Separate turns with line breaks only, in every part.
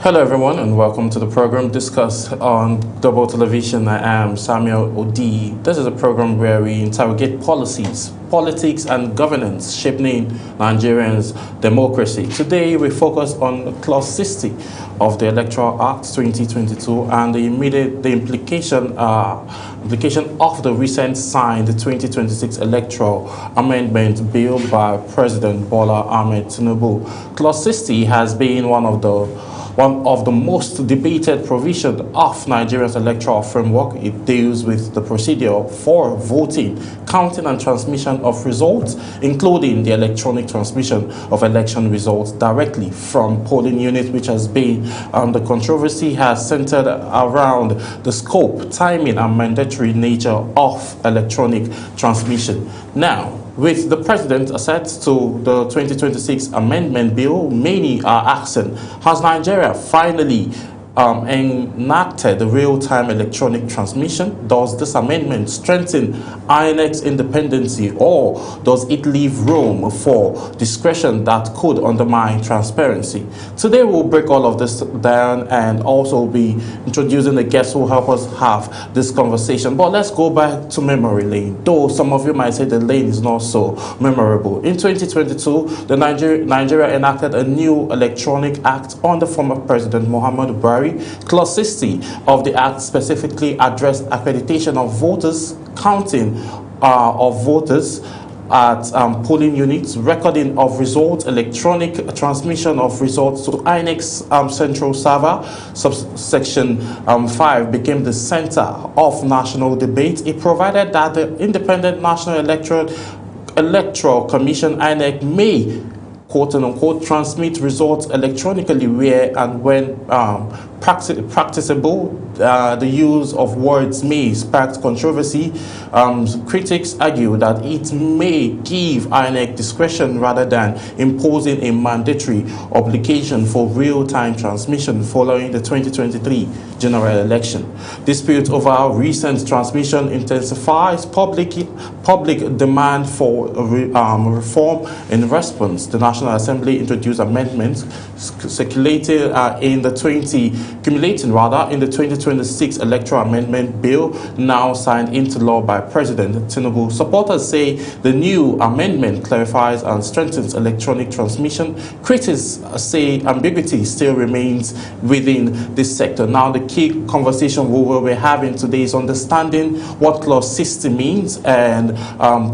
Hello, everyone, and welcome to the program Discuss on Global Television. I am Samuel Odi. This is a program where we interrogate policies, politics, and governance shaping Nigerians' democracy. Today, we focus on Clause 60 of the Electoral Act 2022 and the implication of the recent signed 2026 Electoral Amendment Bill by President Bola Ahmed Tinubu. Clause 60 has been one of the most debated provisions of Nigeria's electoral framework. It deals with the procedure for voting, counting and transmission of results, including the electronic transmission of election results directly from polling units, which has been the controversy has centered around the scope, timing and mandatory nature of electronic transmission. Now, with the president set to the 2026 Amendment Bill, many are asking, has Nigeria finally enacted the real-time electronic transmission? Does this amendment strengthen INEC's independency, or does it leave room for discretion that could undermine transparency? Today we'll break all of this down and also be introducing the guests who help us have this conversation. But let's go back to memory lane, though some of you might say the lane is not so memorable. In 2022, Nigeria enacted a new electronic act under former President Muhammadu Buhari. Clause 60 of the Act specifically addressed accreditation of voters, counting of voters at polling units, recording of results, electronic transmission of results to INEC's central server. Subsection 5 became the center of national debate. It provided that the Independent National Electoral Commission, INEC, may quote-unquote transmit results electronically where and when practicable. The use of words may spark controversy. Critics argue that it may give INEC discretion rather than imposing a mandatory obligation for real-time transmission following the 2023 general election. Dispute over recent transmission intensifies public demand for reform. In response, the National Assembly introduced amendments circulating in the 2026 Electoral Amendment Bill, now signed into law by President Tinubu. Supporters say the new amendment clarifies and strengthens electronic transmission. Critics say ambiguity still remains within this sector. Now, the key conversation we will be having today is understanding what Clause 60 means, and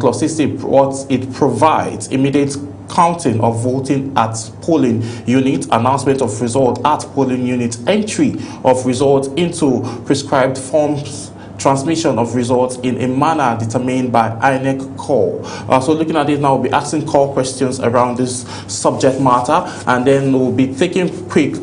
Clause 60, what it provides: immediate counting of voting at polling units, announcement of results at polling units, entry of results into prescribed forms, transmission of results in a manner determined by INEC call. So looking at it now, we'll be asking call questions around this subject matter, and then we'll be taking quick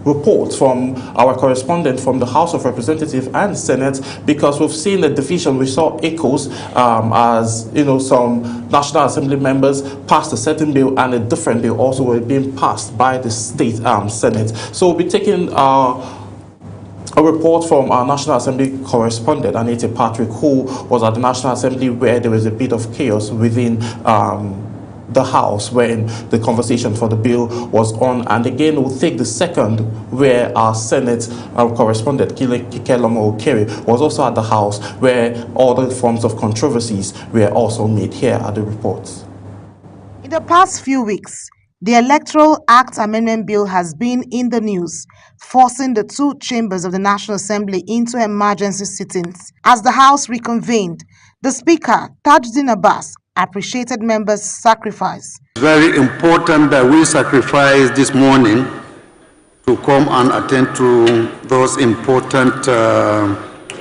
reports from our correspondent from the House of Representatives and Senate, because we've seen the division. We saw echoes as some National Assembly members passed a certain bill and a different bill also were being passed by the state Senate. So we'll be taking a report from our National Assembly correspondent, Anita Patrick, who was at the National Assembly where there was a bit of chaos within the House when the conversation for the bill was on. And again, we'll take the second, where our Senate correspondent, Kikelomo Okere, was also at the House, where other forms of controversies were also made. Here are the reports.
In the past few weeks, the Electoral Act Amendment Bill has been in the news, forcing the two chambers of the National Assembly into emergency sittings. As the House reconvened, the Speaker, Tajuddin Abbas, appreciated members' sacrifice.
It's very important that we sacrifice this morning to come and attend to those important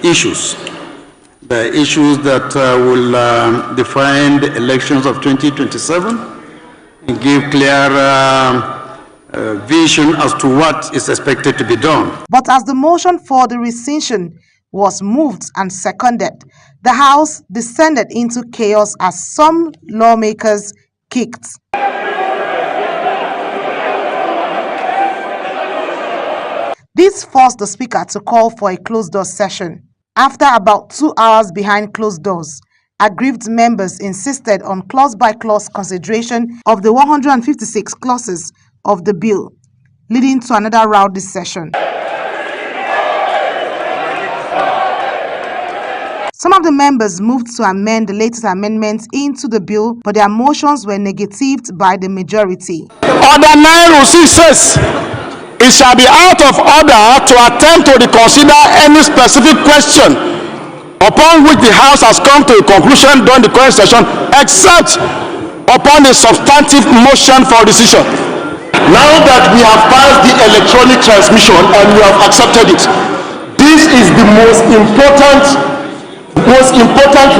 issues. The issues that will define the elections of 2027 and give clear vision as to what is expected to be done.
But as the motion for the rescission was moved and seconded, the House descended into chaos as some lawmakers kicked. This forced the Speaker to call for a closed-door session. After about 2 hours behind closed doors, aggrieved members insisted on clause-by-clause consideration of the 156 clauses of the bill. leading to another rowdy session. Some of the members moved to amend the latest amendments into the bill, but their motions were negatived by the majority.
Order 906 says, it shall be out of order to attempt to reconsider any specific question upon which the House has come to a conclusion during the current session, except upon a substantive motion for decision. Now that we have passed the electronic transmission and we have accepted it, this is the most important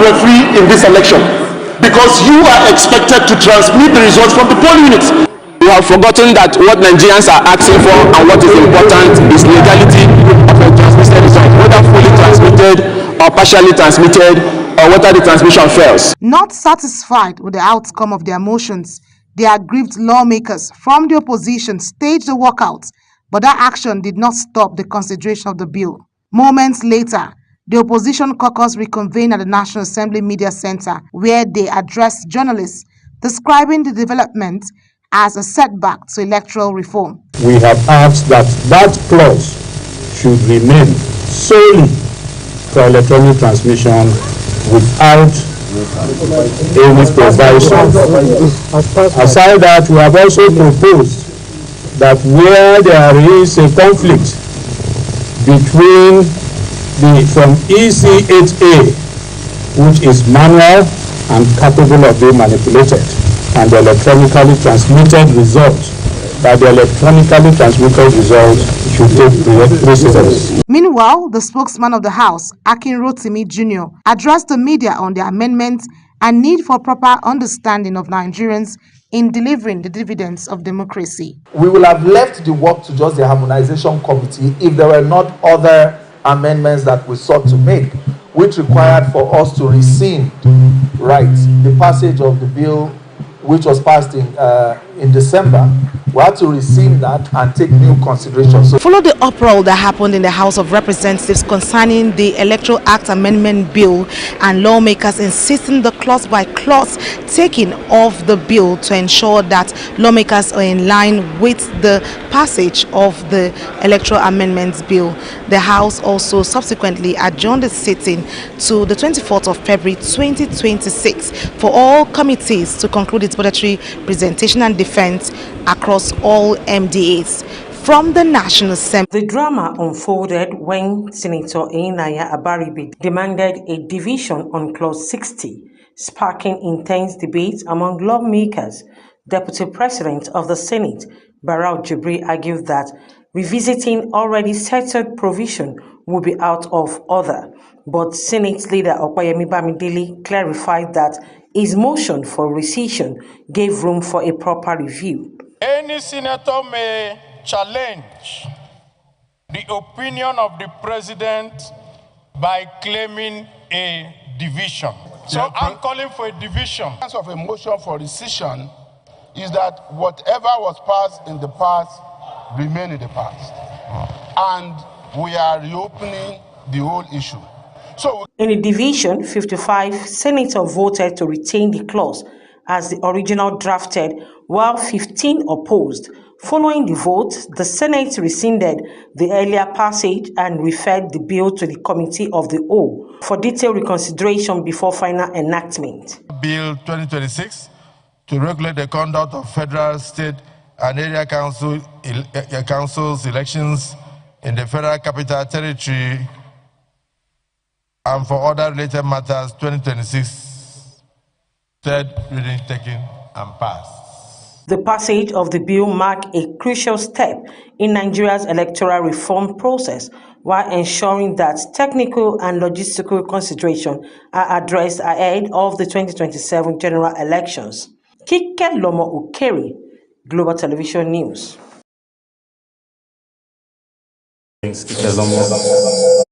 referee in this election, because you are expected to transmit the results from the polling units. We have forgotten that what Nigerians are asking for and what is important is legality of a transmitted result, whether fully transmitted or partially transmitted, or whether the transmission fails.
Not satisfied with the outcome of their motions, the aggrieved lawmakers from the opposition staged a walkout, but that action did not stop the consideration of the bill. Moments later, the opposition caucus reconvened at the National Assembly Media Center, where they addressed journalists, describing the development as a setback to electoral reform.
We have asked that that clause should remain solely for electronic transmission without any provision. Aside that, we have also proposed that where there is a conflict between from EC8A, which is manual and capable of being manipulated, and the electronically transmitted result, that the electronically transmitted result should take precedence.
Meanwhile, the spokesman of the House, Akin Rotimi Jr., addressed the media on the amendment and need for proper understanding of Nigerians in delivering the dividends of democracy.
We will have left the work to just the harmonization committee if there were not other amendments that we sought to make, which required for us to rescind the passage of the bill which was passed in December. We had to rescind that and take new considerations.
Follow the uproar that happened in the House of Representatives concerning the Electoral Act Amendment Bill, and lawmakers insisting the clause by clause taking of the bill to ensure that lawmakers are in line with the passage of the Electoral Amendments Bill. The House also subsequently adjourned the sitting to the 24th of February 2026 for all committees to conclude its budgetary presentation and defense across all MDAs. From the National Assembly.
The drama unfolded when Senator Enaya Abaribe demanded a division on Clause 60, sparking intense debate among lawmakers. Deputy President of the Senate, Barau Jibri, argued that revisiting already settled provision would be out of order, but Senate leader Opayemi Bamidele clarified that his motion for rescission gave room for a proper review.
Any senator may challenge the opinion of the president by claiming a division. So I'm calling for a division. The essence of a motion for rescission is that whatever was passed in the past remain in the past. And we are reopening the whole issue.
In the division, 55 senators voted to retain the clause as the original drafted, while 15 opposed. Following the vote, the Senate rescinded the earlier passage and referred the bill to the Committee of the Whole for detailed reconsideration before final enactment.
Bill 2026 to regulate the conduct of federal, state, and area councils elections in the Federal Capital Territory and for other related matters 2026. Third reading taken and passed.
The passage of the bill marked a crucial step in Nigeria's electoral reform process, while ensuring that technical and logistical considerations are addressed ahead of the 2027 general elections. Kike Lomo Ukeri, Global Television News.
Thanks, Kike Lomo.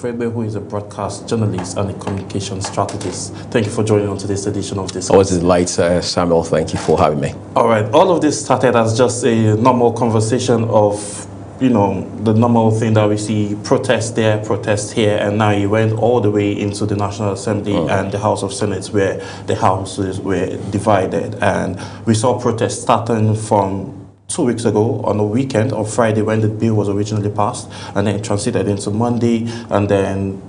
Who is a broadcast journalist and a communication strategist. Thank you for joining on today's edition of this.
Always a delight, Samuel. Thank you for having me.
All right. All of this started as just a normal conversation of you know, the normal thing that we see, protest there, protest here, and now he went all the way into the National Assembly and the House of Senate, where the houses were divided. And we saw protests starting from 2 weeks ago on a weekend, on Friday, when the bill was originally passed, and then it transited into Monday, and then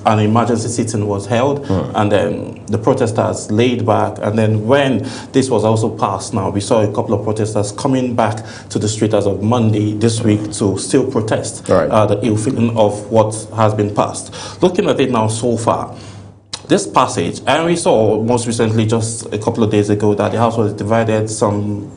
an emergency sitting was held, and then the protesters laid back. And then when this was also passed, now we saw a couple of protesters coming back to the street as of Monday this week to still protest the ill feeling of what has been passed. Looking at it now so far, this passage, and we saw most recently just a couple of days ago that the House was divided, some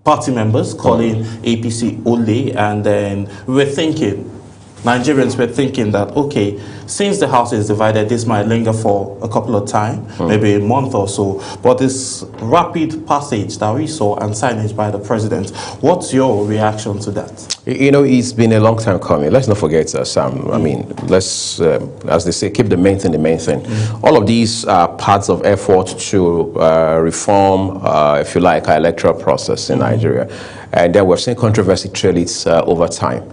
party members calling APC only, and then we were thinking, Nigerians were thinking that, okay, since the House is divided, this might linger for a couple of time, maybe a month or so. But this rapid passage that we saw and signage by the president, what's your reaction to that?
You know, it's been a long time coming. Let's not forget, Sam. I mean, let's, as they say, keep the main thing the main thing. All of these are parts of effort to reform, if you like, our electoral process in Nigeria. And then we've seen controversy trail it over time.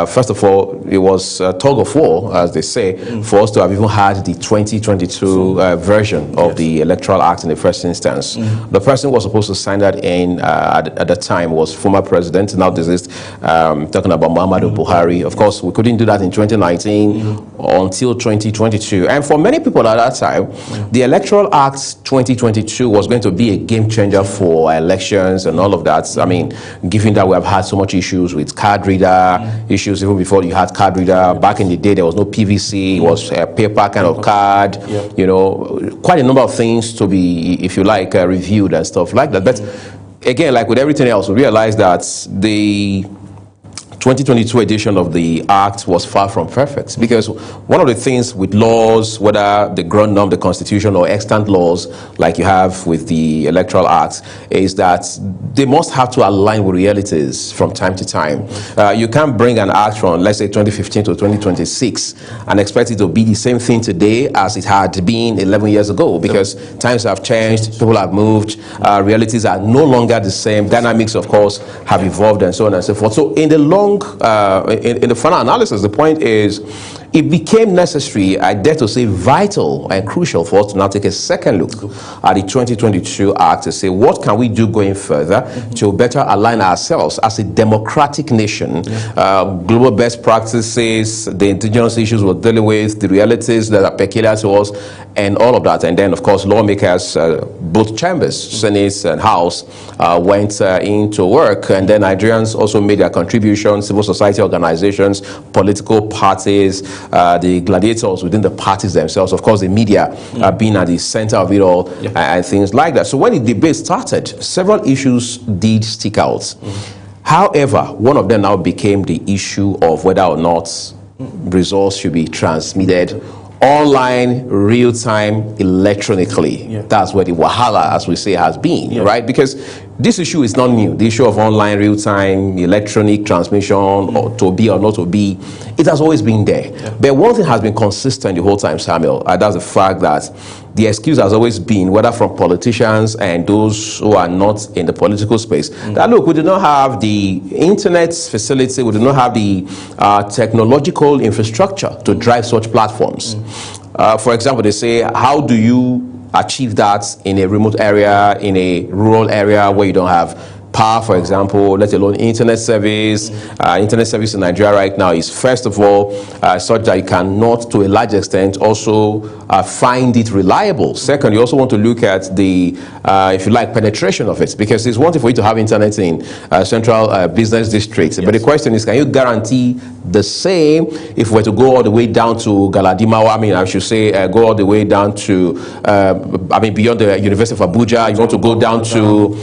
First of all, it was tug of war, as they say, for us to have even had the 2022 version of the Electoral Act in the first instance. The person who was supposed to sign that in at the time was former president, now deceased, talking about Muhammadu Buhari. Of course, we couldn't do that in 2019 until 2022. And for many people at that time, the Electoral Act 2022 was going to be a game changer for elections and all of that. I mean, given that we have had so much issues with card reader issues, even before you had card reader, back in the day there was no PVC, it was a paper kind of card, you know, quite a number of things to be, if you like, reviewed and stuff like that. But again, like with everything else, we realized that the 2022 edition of the Act was far from perfect, because one of the things with laws, whether the ground norm, the Constitution, or extant laws like you have with the Electoral Act, is that they must have to align with realities from time to time. You can't bring an act from, let's say, 2015 to 2026 and expect it to be the same thing today as it had been 11 years ago, because times have changed, people have moved, realities are no longer the same, dynamics, of course, have evolved, and so on and so forth. So in the long in the final analysis, the point is, it became necessary, I dare to say vital and crucial, for us to now take a second look at the 2022 Act to say, what can we do going further to better align ourselves as a democratic nation, global best practices, the indigenous issues we're dealing with, the realities that are peculiar to us, and all of that. And then, of course, lawmakers, both chambers, Senate and House, went into work, and then Nigerians also made their contributions, civil society organizations, political parties, the gladiators within the parties themselves, of course the media being at the center of it all, and things like that. So when the debate started, several issues did stick out. However, one of them now became the issue of whether or not results should be transmitted online, real-time, electronically. That's where the wahala, as we say, has been, right? Because this issue is not new. The issue of online, real-time, electronic transmission, or to be or not to be, it has always been there. But one thing has been consistent the whole time, Samuel, that's the fact that the excuse has always been, whether from politicians and those who are not in the political space, that look, we do not have the internet facility, we do not have the technological infrastructure to drive such platforms. For example, they say, how do you achieve that in a remote area, in a rural area where you don't have power, for example, let alone internet service. Internet service in Nigeria right now is, first of all, such that you cannot, to a large extent, also find it reliable. Second, you also want to look at the, if you like, penetration of it, because it's one thing for you to have internet in central business districts, but the question is, can you guarantee the same if we're to go all the way down to Galadimawa? I mean, I should say, go all the way down to, I mean, beyond the University of Abuja, you want to go down to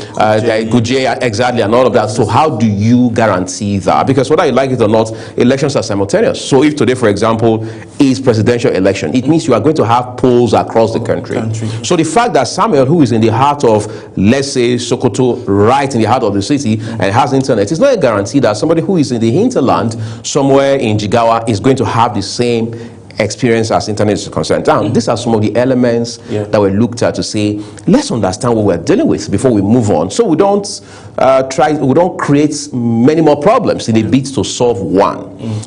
Guje, exactly, and all of that. So how do you guarantee that? Because whether you like it or not, elections are simultaneous. So if today, for example, is presidential election, it means you are going to have polls across the country. So the fact that Samuel, who is in the heart of, let's say, Sokoto, right in the heart of the city, and has internet, it's not a guarantee that somebody who is in the hinterland, somewhere in Jigawa, is going to have the same experience as internet is concerned. Now, these are some of the elements that were looked at to say, let's understand what we're dealing with before we move on, so we don't we don't create many more problems in a bid to solve one.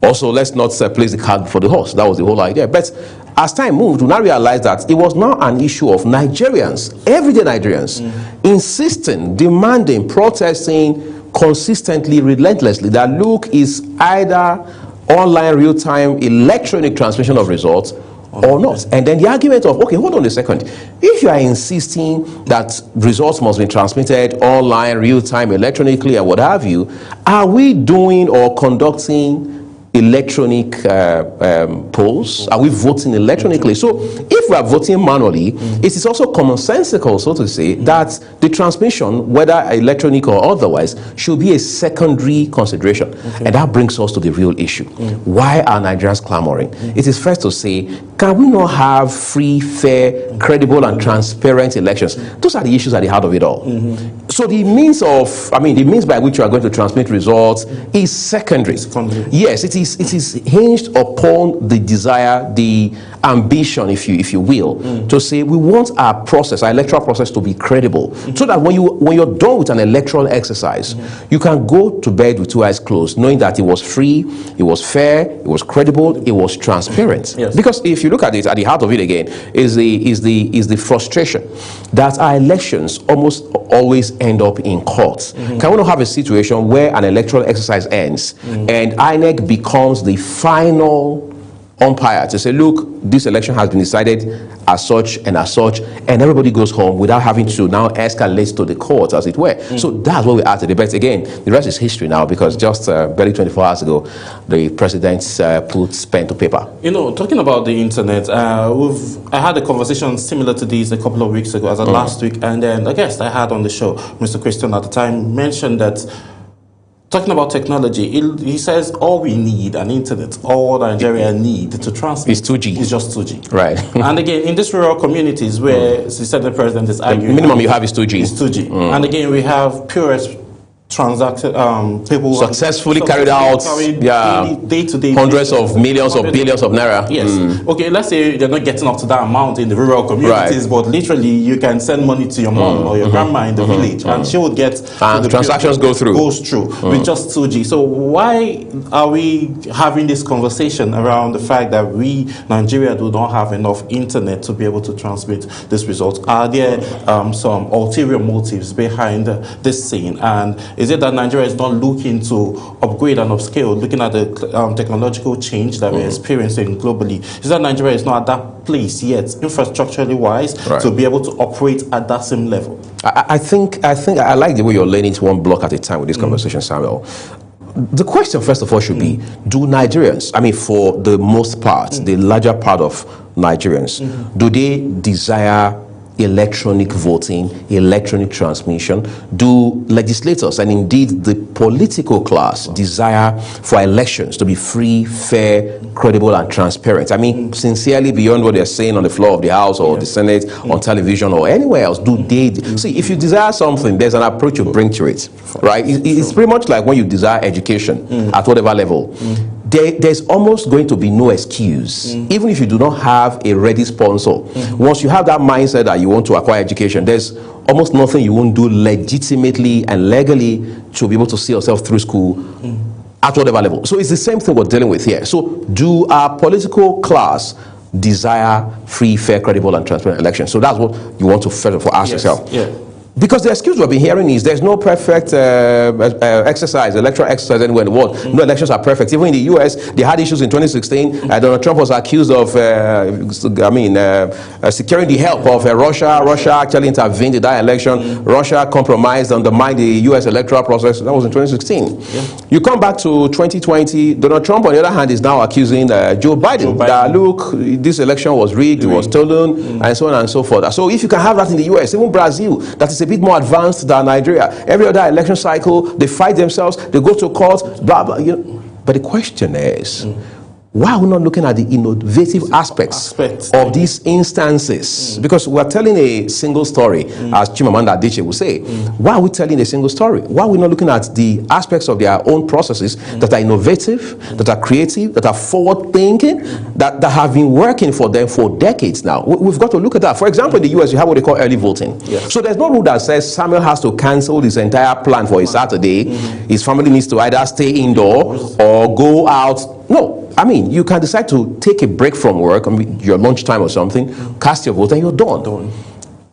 Also, let's not place the cart before the horse. That was the whole idea. But as time moved, we now realized that it was not an issue of Nigerians, everyday Nigerians, insisting, demanding, protesting consistently, relentlessly that look is either online real-time electronic transmission of results or not. And then the argument of, okay, hold on a second. If you are insisting that results must be transmitted online, real-time, electronically, and what have you, are we doing or conducting electronic polls? Are we voting electronically? So if we are voting manually, it is also commonsensical, so to say, that the transmission, whether electronic or otherwise, should be a secondary consideration. And that brings us to the real issue. Why are Nigerians clamoring? It is first to say, can we not have free, fair, credible, and transparent elections? Those are the issues at the heart of it all. So the means by which you are going to transmit results is secondary. Yes, it is hinged upon the desire, the ambition, if you will, to say we want our process, our electoral process, to be credible, so that when you're done with an electoral exercise, you can go to bed with two eyes closed, knowing that it was free, it was fair, it was credible, it was transparent. Because if you look at it, at the heart of it again is the frustration that our elections almost always end up in courts. Can we not have a situation where an electoral exercise ends and INEC becomes the final umpire to say, look, this election has been decided as such, and everybody goes home without having to now escalate to the court, as it were. So that's what we are today. But again, the rest is history now, because just barely 24 hours ago, the president put pen to paper.
You know, talking about the internet, I had a conversation similar to this a couple of weeks ago, as last week, and then a guest I had on the show, Mr. Christian, at the time, mentioned that talking about technology, he says all we need, an internet, all Nigeria need to transmit
is 2G.
Is just 2G.
Right.
And again, in these rural communities where the Senate President is arguing,
the minimum you have is 2G.
Is 2G. And again, we have purest transacted people
successfully carried out
day-to-day
hundreds of millions of billions of naira.
Yes. Okay, let's say they're not getting up to that amount in the rural communities, but literally you can send money to your mom or your grandma in the village, and she would get
and transactions goes through
with just 2G. So why are we having this conversation around the fact that we, Nigeria, do not have enough internet to be able to transmit this result? Are there some ulterior motives behind this scene? And is it that Nigeria is not looking to upgrade and upscale, looking at the technological change that we're experiencing globally? Is that Nigeria is not at that place yet, infrastructurally wise, to be able to operate at that same level?
I think I like the way you're laying into one block at a time with this conversation, Samuel. The question, first of all, should be, do Nigerians, for the most part, the larger part of Nigerians, do they desire electronic voting, electronic transmission? Do legislators and indeed the political class desire for elections to be free, fair, credible, and transparent? Sincerely, beyond what they're saying on the floor of the House or the Senate, on television or anywhere else, do they? See, if you desire something, there's an approach you bring to it, right? It's pretty much like when you desire education at whatever level. There's almost going to be no excuse, even if you do not have a ready sponsor. Once you have that mindset that you want to acquire education, there's almost nothing you won't do legitimately and legally to be able to see yourself through school at whatever level. So it's the same thing we're dealing with here. So do our political class desire free, fair, credible, and transparent elections? So that's what you want to first of all ask yourself. Because the excuse we've been hearing is there's no perfect electoral exercise anywhere in the world. No elections are perfect. Even in the US, they had issues in 2016. Donald Trump was accused of securing the help of Russia. Russia actually intervened in that election. Russia compromised, undermined the US electoral process. That was in 2016. You come back to 2020, Donald Trump, on the other hand, is now accusing Joe Biden that, look, this election was rigged, it was stolen, and so on and so forth. So if you can have that in the US, even Brazil, that is a bit more advanced than Nigeria. Every other election cycle, they fight themselves, they go to court, blah, blah. But the question is, Why are we not looking at the innovative aspects of these instances? Because we're telling a single story, as Chimamanda Adichie would say. Why are we telling a single story? Why are we not looking at the aspects of their own processes that are innovative, that are creative, that are forward-thinking, that have been working for them for decades now? We've got to look at that. For example, in the US, you have what they call early voting. Yes. So there's no rule that says Samuel has to cancel his entire plan for a Saturday. His family needs to either stay indoors or go out. No. I mean, you can decide to take a break from work, your lunchtime or something, cast your vote, and you're done.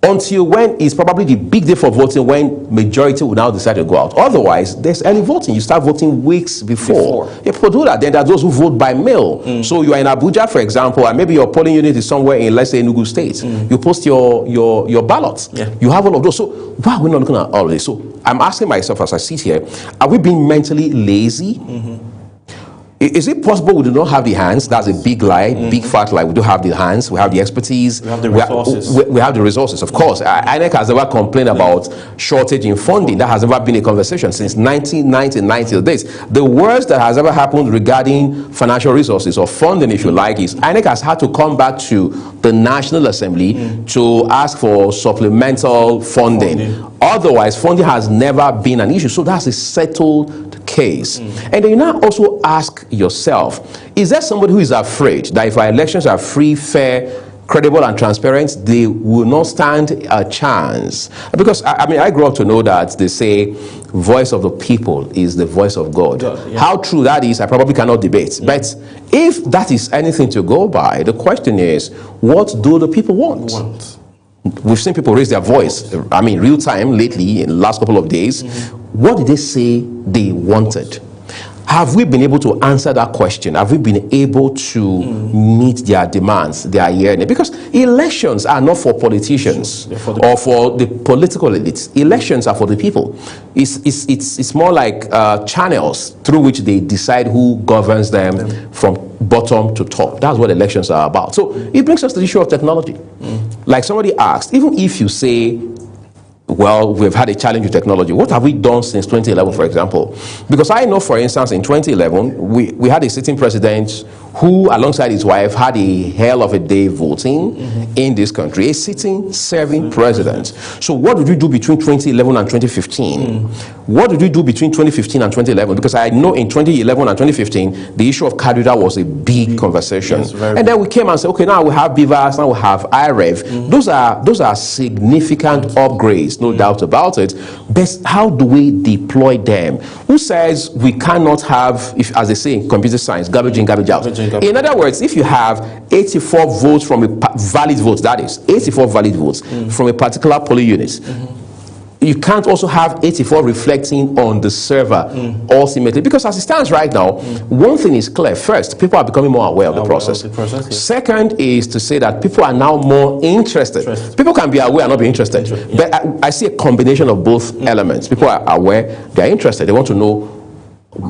Until when is probably the big day for voting, when majority will now decide to go out. Otherwise, there's early voting. You start voting weeks before. Yeah, people do that. Then there are those who vote by mail. So you are in Abuja, for example, and maybe your polling unit is somewhere in, let's say, Enugu State. You post your ballots. Yeah. You have all of those. So why are we not looking at all of this? So I'm asking myself as I sit here, are we being mentally lazy? Is it possible we do not have the hands? That's a big lie, big fat lie. We do have the hands, we have the expertise, we have the resources. We have the resources, of course. INEC has never complained about shortage in funding. That has never been a conversation since 1990 days. The worst that has ever happened regarding financial resources or funding, if you like, is INEC has had to come back to the National Assembly to ask for supplemental funding. Otherwise, funding has never been an issue. So that's a settled case. And then you now also ask yourself, is there somebody who is afraid that if our elections are free, fair, credible and transparent, they will not stand a chance? Because I grew up to know that they say voice of the people is the voice of God. How true that is, I probably cannot debate. But if that is anything to go by, the question is, what do the people want? We've seen people raise their voice, real time lately, in the last couple of days. What did they say they wanted? Have we been able to answer that question? Have we been able to meet their demands, their yearning? Because elections are not for politicians or for the political elites. Elections are for the people. It's more like channels through which they decide who governs them from bottom to top. That's what elections are about. So it brings us to the issue of technology. Like somebody asked, even if you say, well, we've had a challenge with technology, what have we done since 2011, for example? Because I know, for instance, in 2011, we had a sitting president who, alongside his wife, had a hell of a day voting in this country, a sitting, serving president. So what did we do between 2011 and 2015? What did we do between 2015 and 2011? Because I know in 2011 and 2015, the issue of Kaduna was a big conversation. Yes, and then we came and said, okay, now we have BVAS, now we have IREV. Those are significant upgrades, no doubt about it. But how do we deploy them? Who says we cannot have, as they say in computer science, garbage in, garbage out? In other words, if you have 84 votes from a valid vote, that is 84 valid votes from a particular polling unit, you can't also have 84 reflecting on the server ultimately, because as it stands right now, one thing is clear. First, people are becoming more aware of the process. Second is to say that people are now more interested. People can be aware and not be interested. But I see a combination of both elements. People are aware, they are interested, they want to know,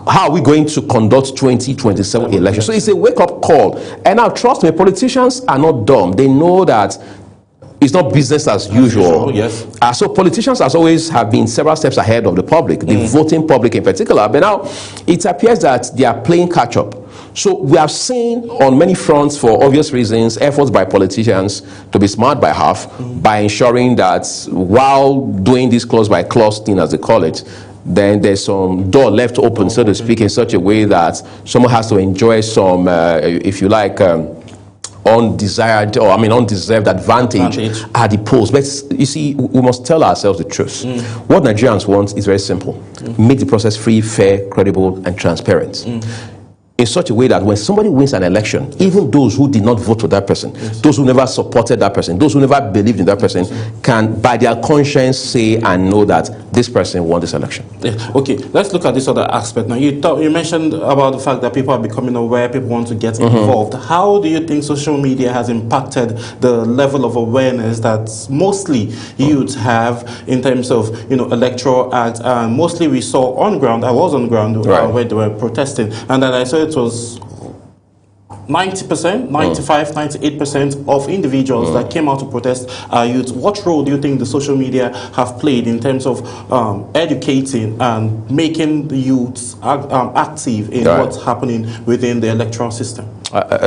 how are we going to conduct 2027 elections? So it's a wake-up call. And now, trust me, politicians are not dumb. They know that it's not business as usual. Yes. So politicians, as always, have been several steps ahead of the public, the voting public in particular. But now, it appears that they are playing catch-up. So we have seen on many fronts, for obvious reasons, efforts by politicians to be smart by half, by ensuring that while doing this clause-by-clause thing, as they call it, then there's some door left open, so to speak, in such a way that someone has to enjoy some, if you like, undesired or undeserved advantage at the polls. But you see, we must tell ourselves the truth. What Nigerians want is very simple: make the process free, fair, credible, and transparent. In such a way that when somebody wins an election, even those who did not vote for that person, those who never supported that person, those who never believed in that person, can by their conscience say and know that this person won this election.
Okay, let's look at this other aspect. Now, you mentioned about the fact that people are becoming aware, people want to get involved. How do you think social media has impacted the level of awareness that mostly youths have in terms of, electoral acts? And mostly we saw on ground, I was on ground where they were protesting, and then I saw it was 90%, 95%, 98% of individuals that came out to protest are youth. What role do you think the social media have played in terms of educating and making the youths active in what's happening within the electoral system?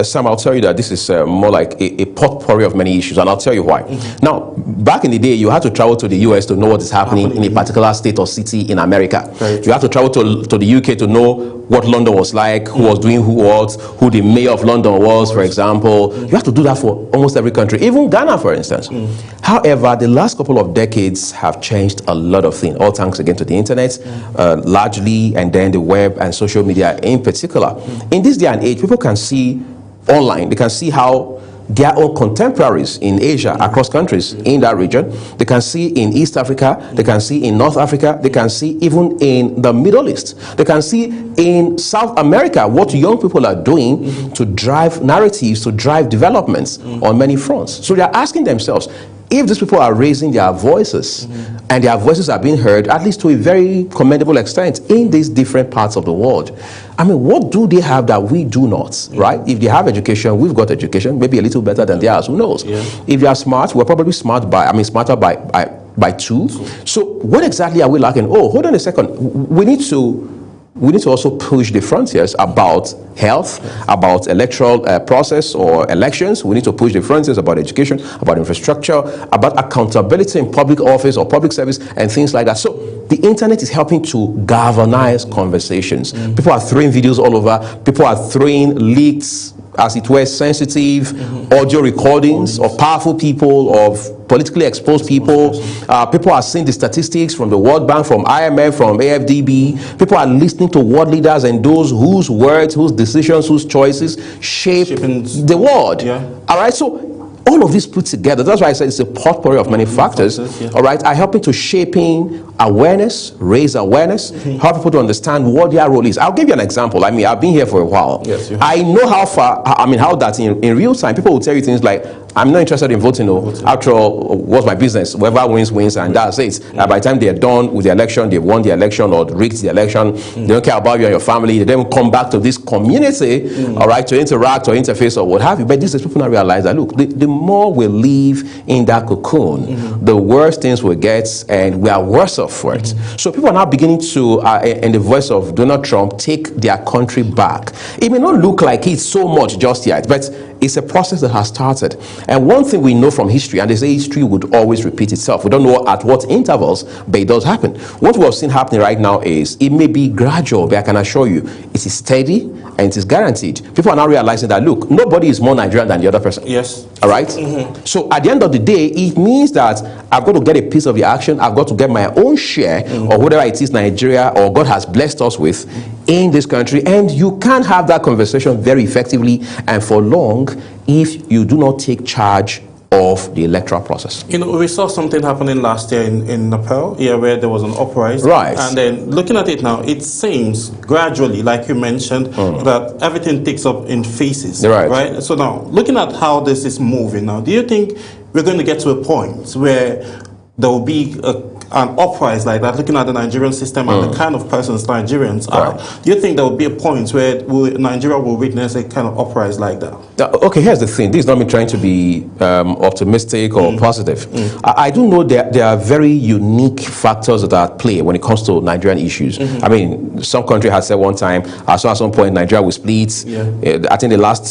Sam, I'll tell you that this is more like a potpourri of many issues, and I'll tell you why. Now, back in the day, you had to travel to the US to know what is happening in a particular state or city in America. Right. You had to travel to the UK to know what London was like, who was doing what, who the mayor of London was, for example. You have to do that for almost every country, even Ghana, for instance. However, the last couple of decades have changed a lot of things, all thanks again to the internet, largely, and then the web and social media in particular. In this day and age, people can see online, they can see how their own contemporaries in Asia, across countries in that region, they can see in East Africa, they can see in North Africa, they can see even in the Middle East, they can see in South America what young people are doing to drive narratives, to drive developments on many fronts. So they are asking themselves, if these people are raising their voices and their voices are being heard, at least to a very commendable extent, in these different parts of the world, I mean, what do they have that we do not, right? If they have education, we've got education, maybe a little better than theirs, who knows? If they are smart, we're probably smarter by two. So what exactly are we lacking? Oh, hold on a second. We need to also push the frontiers about health, about electoral process or elections. We need to push the frontiers about education, about infrastructure, about accountability in public office or public service and things like that. So the internet is helping to galvanize conversations. People are throwing videos all over. People are throwing leaks, as it were, sensitive audio recordings of powerful people, of politically exposed people. People are seeing the statistics from the World Bank, from IMF, from AFDB. People are listening to world leaders and those whose words, whose decisions, whose choices shape the world. All right, so all of this put together, that's why I said it's a potpourri of many factors, all right, are helping to shaping awareness, raise awareness, help people to understand what their role is. I'll give you an example. I mean, I've been here for a while. Yes, I know how far, I mean, how that in real time, people will tell you things like, I'm not interested in voting. After all, what's my business? Whoever wins, wins, and that's it. By the time they're done with the election, they've won the election or rigged the election, they don't care about you and your family. They then come back to this community, all right, to interact or interface or what have you. But this is people now realize that, look, the more we live in that cocoon, the worse things we get, and we are worse off for it. So people are now beginning to, in the voice of Donald Trump, take their country back. It may not look like it so much just yet, but it's a process that has started. And one thing we know from history, and they say history would always repeat itself. We don't know at what intervals, but it does happen. What we have seen happening right now is, it may be gradual, but I can assure you, it is steady and it is guaranteed. People are now realizing that, look, nobody is more Nigerian than the other person. Yes. All right? So at the end of the day, it means that I've got to get a piece of the action. I've got to get my own share or whatever it is Nigeria or God has blessed us with in this country. And you can't have that conversation very effectively and for long if you do not take charge of the electoral process. You know, we saw something happening last year in Nepal, where there was an uprising. Right. And then looking at it now, it seems gradually, like you mentioned, that everything takes up in phases. Right. So now, looking at how this is moving now, do you think we're going to get to a point where there will be an uprising like that, looking at the Nigerian system and the kind of persons Nigerians are? Do you think there will be a point where Nigeria will witness a kind of uprising like that? Okay, here's the thing. This is not me trying to be optimistic or positive. I do know there are very unique factors that are at play when it comes to Nigerian issues. I mean, some country has said one time, I saw at some point Nigeria will split. I think the last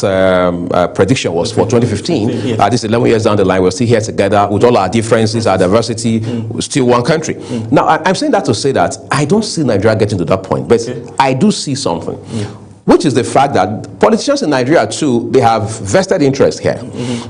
prediction was for 2015. This is 11 years down the line, we're still here together with all our differences, our diversity, we're still one country. Now, I'm saying that to say that I don't see Nigeria getting to that point, but I do see something, which is the fact that politicians in Nigeria too, they have vested interest here.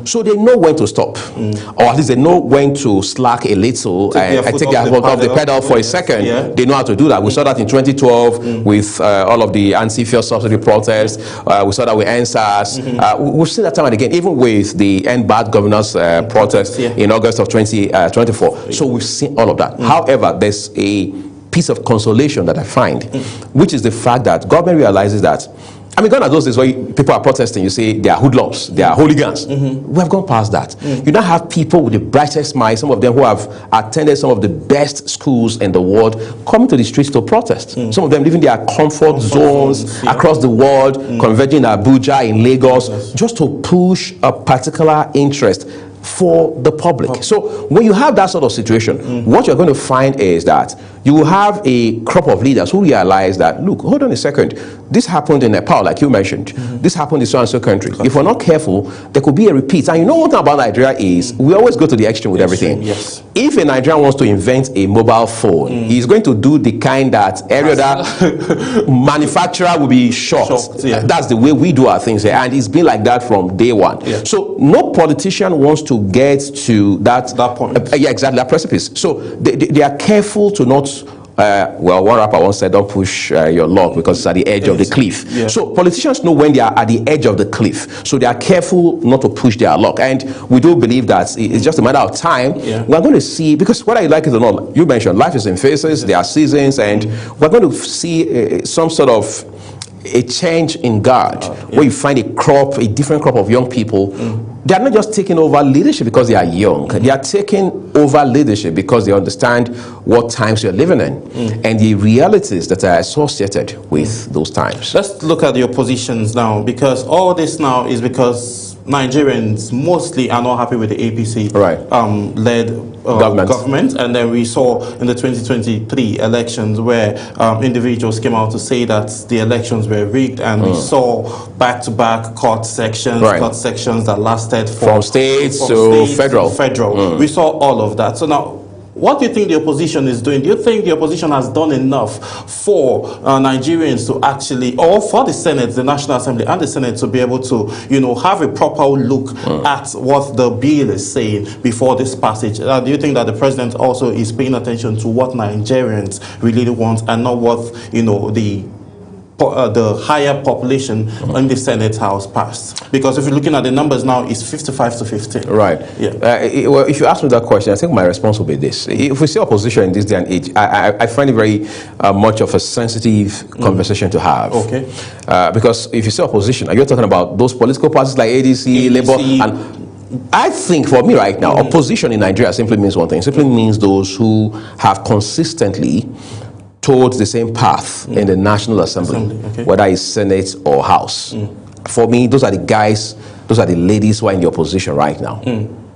So they know when to stop, or at least they know when to slack a little and take their foot off the pedal for a second. They know how to do that. We saw that in 2012 with all of the anti-fuel subsidy protests. We saw that with NSAS. We've seen that time and again, even with the End Bad Governance protest in August of 2024. So we've seen all of that. However, there's a piece of consolation that I find, which is the fact that government realizes that, I mean, gone are those days where people are protesting, you say they are hoodlums, they are hooligans. We have gone past that. You now have people with the brightest minds, some of them who have attended some of the best schools in the world, coming to the streets to protest. Some of them leaving their comfort zones across the world, converging in Abuja, in Lagos, just to push a particular interest for the public. So when you have that sort of situation, what you're going to find is that you will have a crop of leaders who realize that, look, hold on a second, this happened in Nepal, like you mentioned. This happened in so-and-so country. If we're not careful, there could be a repeat. And you know what about Nigeria is, we always go to the extreme with everything.
Yes.
If a Nigerian wants to invent a mobile phone, he's going to do the kind that every other manufacturer will be shocked.
Yeah.
That's the way we do our things here. And it's been like that from day one.
Yeah.
So no politician wants to get to that
point.
Yeah, exactly, that precipice. So they are careful to not well, one rapper once said, don't push your luck because it's at the edge of the cliff.
Yeah.
So politicians know when they are at the edge of the cliff. So they are careful not to push their luck. And we do believe that it's just a matter of time.
Yeah.
We're going to see, because whether you like it or not, you mentioned life is in phases, there are seasons, and we're going to see some sort of a change in guard, where you find a different crop of young people. They are not just taking over leadership because they are young. They are taking over leadership because they understand what times you're living in and the realities that are associated with those times.
Let's look at the oppositions now, because all this now is because Nigerians mostly are not happy with the APC led government, and then we saw in the 2023 elections where individuals came out to say that the elections were rigged, and we saw back-to-back court sections that lasted
from states to federal.
We saw all of that. So now, what do you think the opposition is doing? Do you think the opposition has done enough for Nigerians to actually, or for the Senate, the National Assembly and the Senate to be able to, you know, have a proper look at what the bill is saying before this passage? Do you think that the president also is paying attention to what Nigerians really want and not what, you know, the higher population in the Senate House passed? Because if you're looking at the numbers now, it's 55 to 15.
Right.
Yeah.
Well, if you ask me that question, I think my response will be this. If we see opposition in this day and age, I find it very much of a sensitive conversation to have.
Okay.
Because if you say opposition, are you talking about those political parties like ADC, Labour, and I think for me right now, opposition in Nigeria simply means one thing. It simply means those who have consistently towards the same path in the National Assembly, whether it's Senate or House. For me, those are the guys, those are the ladies who are in the opposition right now.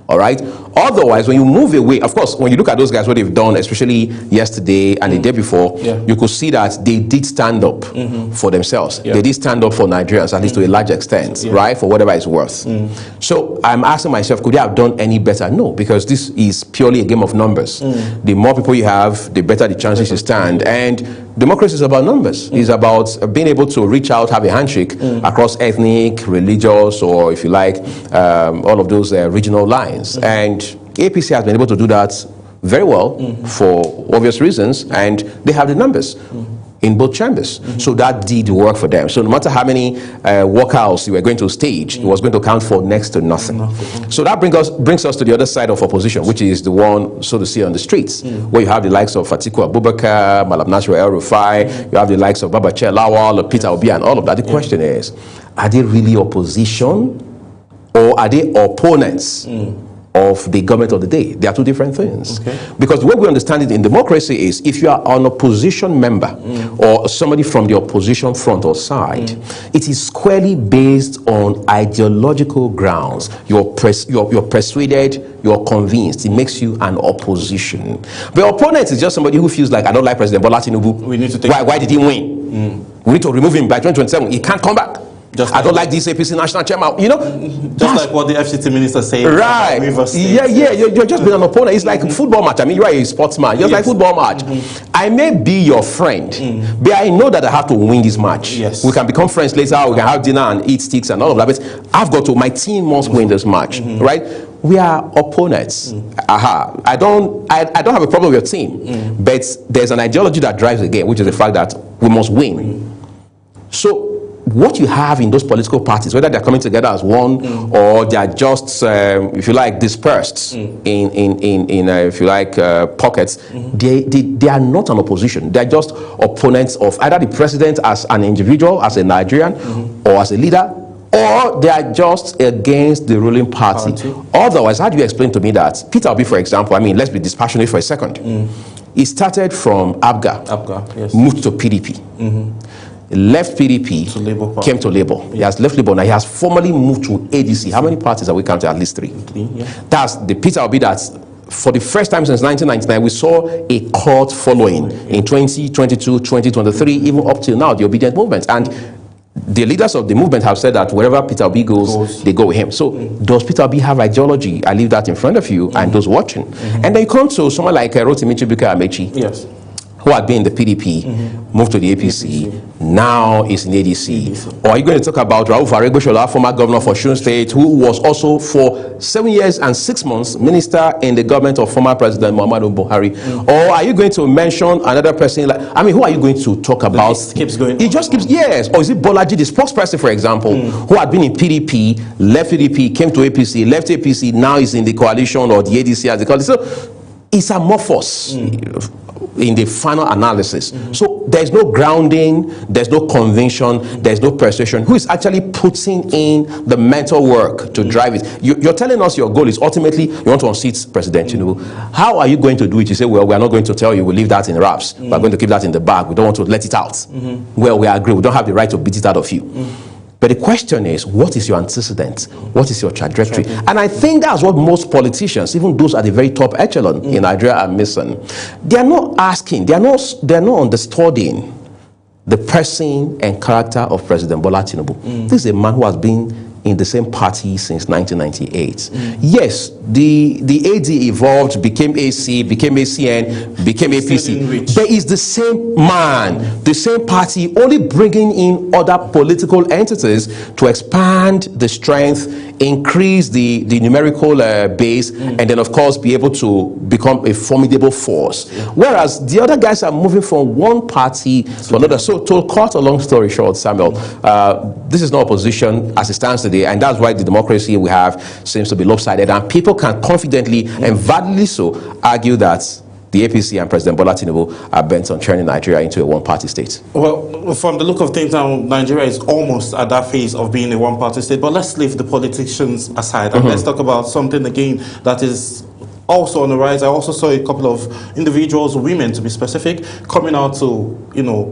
All right? Otherwise, when you move away, of course, when you look at those guys, what they've done, especially yesterday and the day before, you could see that they did stand up for themselves. They did stand up for Nigerians, at least to a large extent, right? For whatever it's worth. So I'm asking myself, could they have done any better? No, because this is purely a game of numbers. The more people you have, the better the chances you stand. And democracy is about numbers. It's about being able to reach out, have a handshake across ethnic, religious, or if you like, all of those regional lines. And APC has been able to do that very well for obvious reasons, and they have the numbers in both chambers. So that did work for them. So no matter how many walkouts you were going to stage, it was going to count for next to nothing. So that brings us to the other side of opposition, which is the one, so to say, on the streets, where you have the likes of Atiku Abubakar, Malam Nasir El-Rufai, you have the likes of Babachir Lawal, Peter Obi, and all of that. The question is, are they really opposition, or are they opponents of the government of the day? They are two different things. Because the way we understand it in democracy is, if you are an opposition member or somebody from the opposition front or side, it is squarely based on ideological grounds. You're persuaded, you're convinced. It makes you an opposition. The opponent is just somebody who feels like, I don't like President Bola Tinubu.
We need to take
why did he win? We need to remove him by 2027. He can't come back. I don't like this APC national chairman, you know?
Just like what the FCT minister said.
Right. You're just being an opponent. It's like a football match. I mean, you are a sportsman. Just like football match. I may be your friend, but I know that I have to win this match. We can become friends later. We can have dinner and eat sticks and all of that. But I've got to, my team must win this match, right? We are opponents. I don't have a problem with your team, but there's an ideology that drives the game, which is the fact that we must win. So what you have in those political parties, whether they're coming together as one or they're just, if you like, dispersed in if you like, pockets, they are not an opposition. They're just opponents of either the president as an individual, as a Nigerian, or as a leader, or they are just against the ruling party. Otherwise, how do you explain to me that Peter Obi, for example, I mean, let's be dispassionate for a second. He started from ABGA, moved to PDP. Left PDP, came to Labour. He has left Labour now. He has formally moved to ADC. How many parties are we counting? At least three. That's the Peter Obi that for the first time since 1999, we saw a cult following in 2022, 2023, even up till now, the obedient movement. And the leaders of the movement have said that wherever Peter Obi goes, they go with him. So does Peter Obi have ideology? I leave that in front of you and those watching. And then you come to someone like Rotimi Amechi.
Yes.
Who had been in the PDP, moved to the APC, now is in ADC. Or are you going to talk about Rauf Aregbesola, former governor for Osun State, who was also for 7 years and 6 months minister in the government of former President Muhammadu Buhari? Or are you going to mention another person? Like, I mean, who are you going to talk about?
It keeps going.
It just keeps, yes. Or is it Bolaji, the spokesperson, for example, who had been in PDP, left PDP, came to APC, left APC, now is in the coalition or the ADC as they call it. So it's amorphous in the final analysis. So there's no grounding, there's no conviction, there's no persuasion. Who is actually putting in the mental work to drive it? You're telling us your goal is ultimately you want to unseat President Tinubu. How are you going to do it? You say, well, we are not going to tell you, we'll leave that in wraps. We're going to keep that in the bag. We don't want to let it out. Well, we agree. We don't have the right to beat it out of you. But the question is, what is your antecedent? What is your trajectory? And I think that's what most politicians, even those at the very top echelon in Nigeria, are missing. They are not asking, they are not understanding the person and character of President Bola Tinubu. This is a man who has been in the same party since 1998. Yes, the AD evolved, became AC, became ACN, became APC. But it's the same man, the same party, only bringing in other political entities to expand the strength, increase the numerical base, and then, of course, be able to become a formidable force. Whereas the other guys are moving from one party to another. So to cut a long story short, Samuel, this is not opposition as it stands today. And that's why the democracy we have seems to be lopsided. And people can confidently and validly so argue that the APC and President Bola Tinubu are bent on turning Nigeria into a one-party state.
Well, from the look of things now, Nigeria is almost at that phase of being a one-party state. But let's leave the politicians aside and let's talk about something again that is also on the rise. I also saw a couple of individuals, women to be specific, coming out to,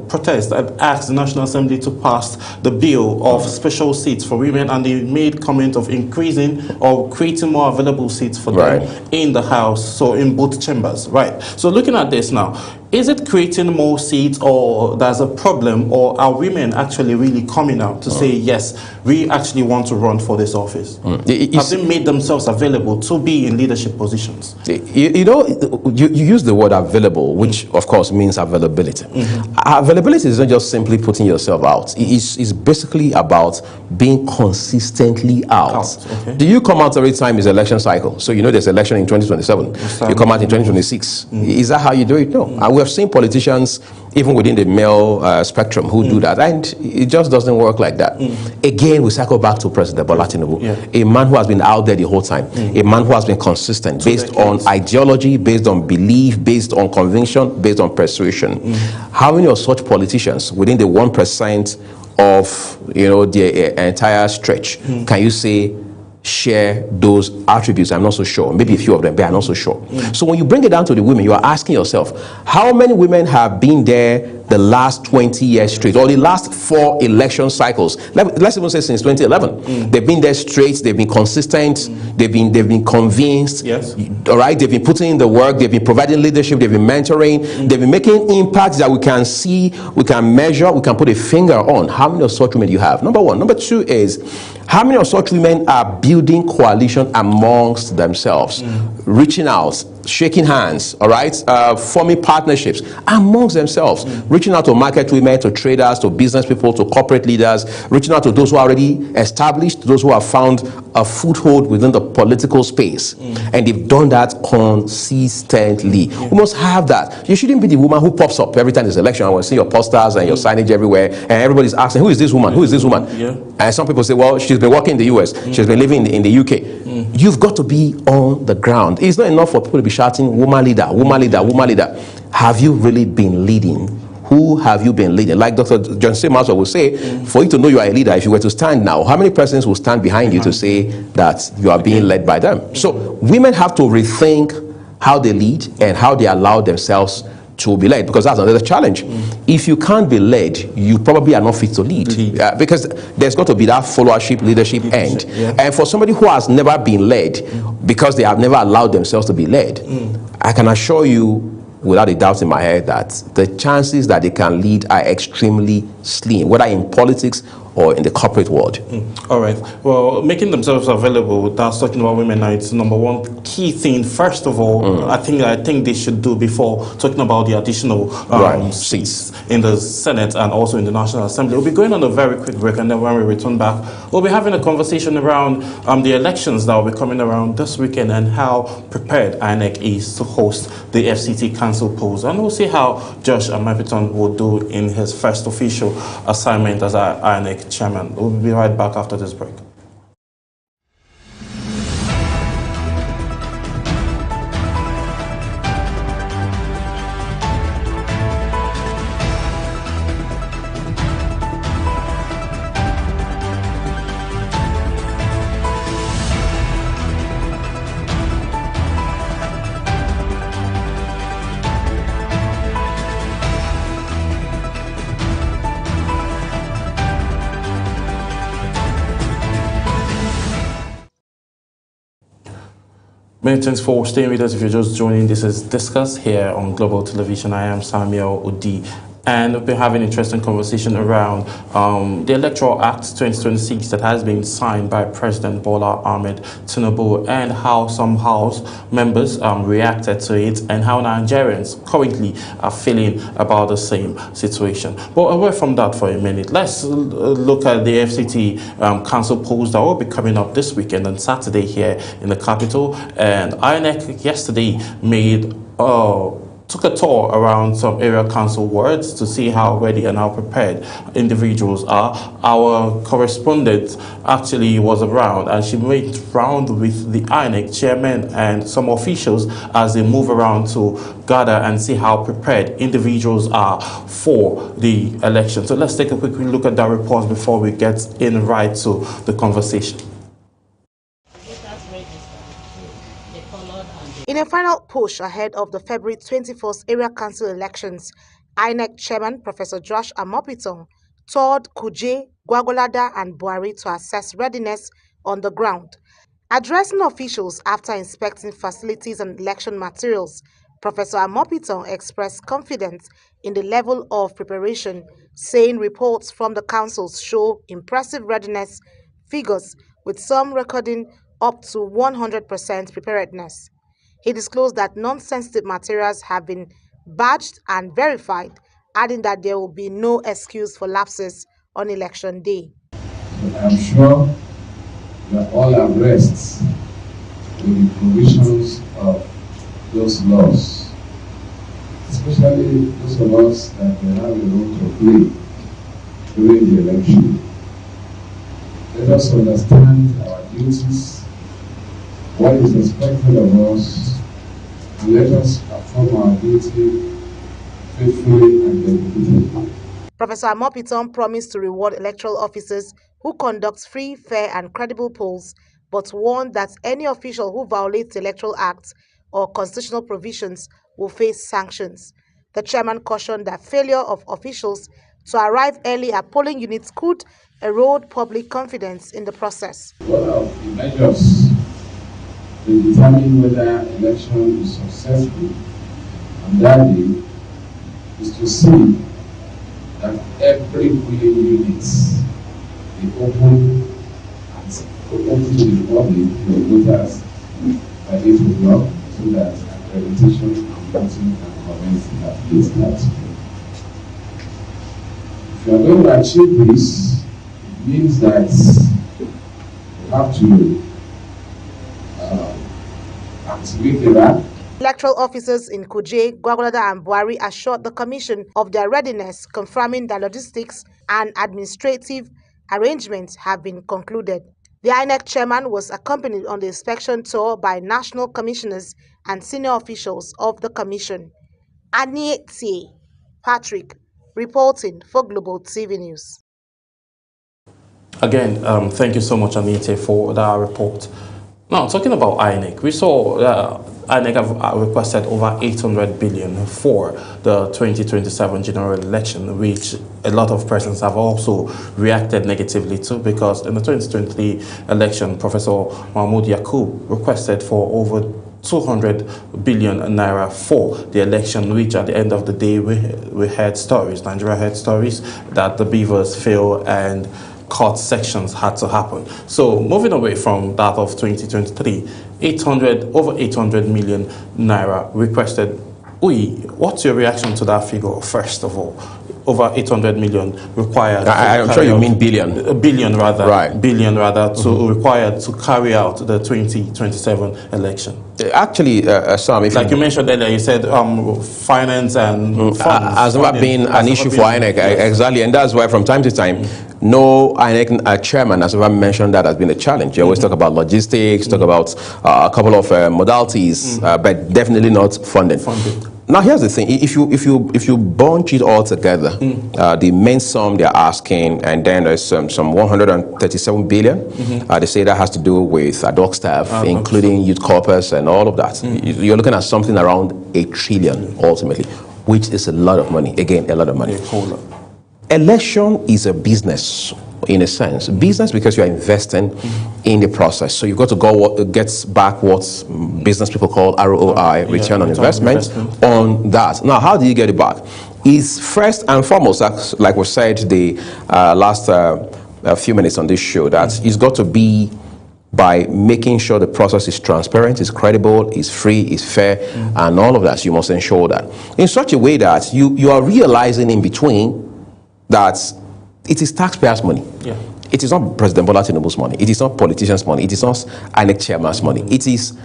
protest and ask the National Assembly to pass the bill of special seats for women, and they made comment of increasing or creating more available seats for them in the House, so in both chambers, right? So looking at this now, is it creating more seats, or there's a problem, or are women actually really coming out to say, yes, we actually want to run for this office? Have they made themselves available to be in leadership positions?
You use the word available, which of course means availability. Availability is not just simply putting yourself out. It's basically about being consistently out. Do you come out every time is election cycle? So there's election in 2027. You come out in 2026. Is that how you do it? No. And we have seen politicians, even within the male spectrum, who do that. And it just doesn't work like that. Again, we circle back to President Bola Tinubu, a man who has been out there the whole time, a man who has been consistent, based on ideology, based on belief, based on conviction, based on persuasion. How many of such politicians within the 1% of the entire stretch can you say share those attributes? I'm not so sure. Maybe a few of them, but I'm not so sure. So when you bring it down to the women, you are asking yourself, how many women have been there the last 20 years straight, or the last 4 election cycles? Let's even say since 2011. They've been there straight, they've been consistent, they've been convinced, all right, they've been putting in the work, they've been providing leadership, they've been mentoring, they've been making impacts that we can see, we can measure, we can put a finger on. How many of such women do you have? Number one. Number two is, how many of such women are building coalition amongst themselves, reaching out, shaking hands, all right, forming partnerships amongst themselves, reaching out to market women, to traders, to business people, to corporate leaders, reaching out to those who are already established, to those who have found a foothold within the political space, and they've done that consistently. We must have that. You shouldn't be the woman who pops up every time there's election and we see your posters and your signage everywhere, and everybody's asking, who is this woman? Who is this woman? And some people say, well, she's been working in the US, she's been living in the UK. You've got to be on the ground. It's not enough for people to be shouting, woman leader, woman leader, woman leader. Have you really been leading? Who have you been leading? Like Dr. John C. Maxwell will say, for you to know you are a leader, if you were to stand now, how many persons will stand behind you to say that you are being led by them? So women have to rethink how they lead and how they allow themselves to be led, because that's another challenge. If you can't be led, you probably are not fit to lead. Because there's got to be that followership, leadership end.
Yeah.
And for somebody who has never been led, because they have never allowed themselves to be led, I can assure you, without a doubt in my head, that the chances that they can lead are extremely slim, whether in politics or in the corporate world.
All right. Well, making themselves available, that's talking about women now, it's number one key thing. First of all, I think they should do before talking about the additional seats in the Senate and also in the National Assembly. We'll be going on a very quick break, and then when we return back, we'll be having a conversation around the elections that will be coming around this weekend and how prepared INEC is to host the FCT Council polls. And we'll see how Josh Amapiton will do in his first official assignment as our INEC chairman. We'll be right back after this break. Many thanks for staying with us. If you're just joining, this is Discuss here on Global Television. I am Samuel Odi, and we've been having an interesting conversation around the Electoral Act 2026 that has been signed by President Bola Ahmed Tinubu, and how some House members reacted to it, and how Nigerians currently are feeling about the same situation. But away from that for a minute, let's look at the FCT Council polls that will be coming up this weekend on Saturday here in the capital. And INEC yesterday took a tour around some area council wards to see how ready and how prepared individuals are. Our correspondent actually was around, and she went round with the INEC chairman and some officials as they move around to gather and see how prepared individuals are for the election. So let's take a quick look at that report before we get in right to the conversation.
In a final push ahead of the February 21st area council elections, INEC chairman Professor Josh Amopiton toured Kuje, Gwagwalada and Buhari to assess readiness on the ground. Addressing officials after inspecting facilities and election materials, Professor Amopiton expressed confidence in the level of preparation, saying reports from the councils show impressive readiness figures, with some recording up to 100% preparedness. He disclosed that non-sensitive materials have been badged and verified, adding that there will be no excuse for lapses on election day.
I'm sure that all abreast with the provisions of those laws, especially those of us that may have a role to play during the election. Let us understand our duties, what is expected of us, and let us perform our duty faithfully and dedicatedly.
Professor Amopiton promised to reward electoral officers who conduct free, fair and credible polls, but warned that any official who violates the Electoral Act or constitutional provisions will face sanctions. The chairman cautioned that failure of officials to arrive early at polling units could erode public confidence in the process.
One of the measures to determine whether election is successful on that day is to see that every polling unit is open to the public, to the voters, by 8 o'clock, so that accreditation and voting can commence at 8:30. If you are going to achieve this, it means that you have to activate the RAP.
Electoral officers in Kuje, Gwagwalada and Buhari assured the commission of their readiness, confirming that logistics and administrative arrangements have been concluded. The INEC chairman was accompanied on the inspection tour by national commissioners and senior officials of the commission. Aniete Patrick, reporting for Global TV News.
Again, thank you so much, Anita, for that report. Now, talking about INEC, we saw INEC have requested over 800 billion for the 2027 general election, which a lot of persons have also reacted negatively to, because in the 2023 election, Professor Mahmoud Yakub requested for over 200 billion naira for the election, which at the end of the day, we heard stories, Nigeria heard stories that the beavers failed and court sections had to happen. So moving away from that of 2023, over 800 million naira requested. What's your reaction to that figure, first of all? Over 800 million required.
I'm sure you mean billion.
A billion rather.
Right.
Billion rather required to carry out the 2027 election.
Actually, Sam, if
like you mentioned earlier, you said finance and funds
has never been an issue for INEC. Yes. Exactly, and that's why from time to time, no INEC chairman has ever mentioned that has been a challenge. You always talk about logistics, talk about a couple of modalities, but definitely not funding. Now, here's the thing: if you bunch it all together, the main sum they're asking, and then there's some 137 billion. They say that has to do with ad hoc staff, including youth corpus and all of that. You're looking at something around 8 trillion ultimately, which is a lot of money. Again, a lot of money. Election is a business, in a sense. Business because you are investing in the process. So you've got to get back what business people call ROI, return on investment, on that. Now, how do you get it back? Is first and foremost, like we said the last few minutes on this show, that it's got to be by making sure the process is transparent, is credible, is free, is fair, and all of that. You must ensure that in such a way that you are realizing in between that it is taxpayers' money. Yeah. It is not President Bola Tinubu's money. It is not politicians' money. It is not INEC chairman's money. It is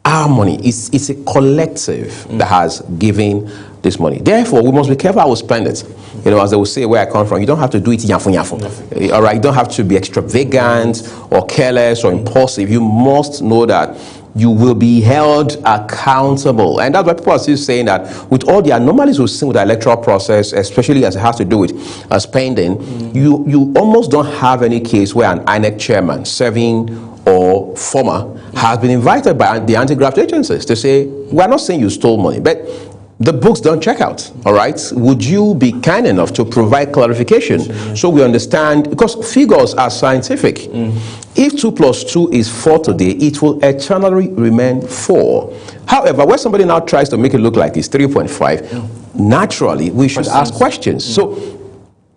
our money. It's a collective that has given this money. Therefore, we must be careful how we spend it. You know, as they will say where I come from, you don't have to do it yafu yafu. All right, you don't have to be extravagant or careless or impulsive. You must know that you will be held accountable. And that's why people are still saying that with all the anomalies we've seen with the electoral process, especially as it has to do with spending, you almost don't have any case where an INEC chairman, serving or former, has been invited by the anti-graft agencies to say, we're not saying you stole money, but the books don't check out, all right? Would you be kind enough to provide clarification so we understand? Because figures are scientific. If 2 plus 2 is 4 today, it will eternally remain 4. However, when somebody now tries to make it look like it's 3.5, naturally, we should ask questions. So,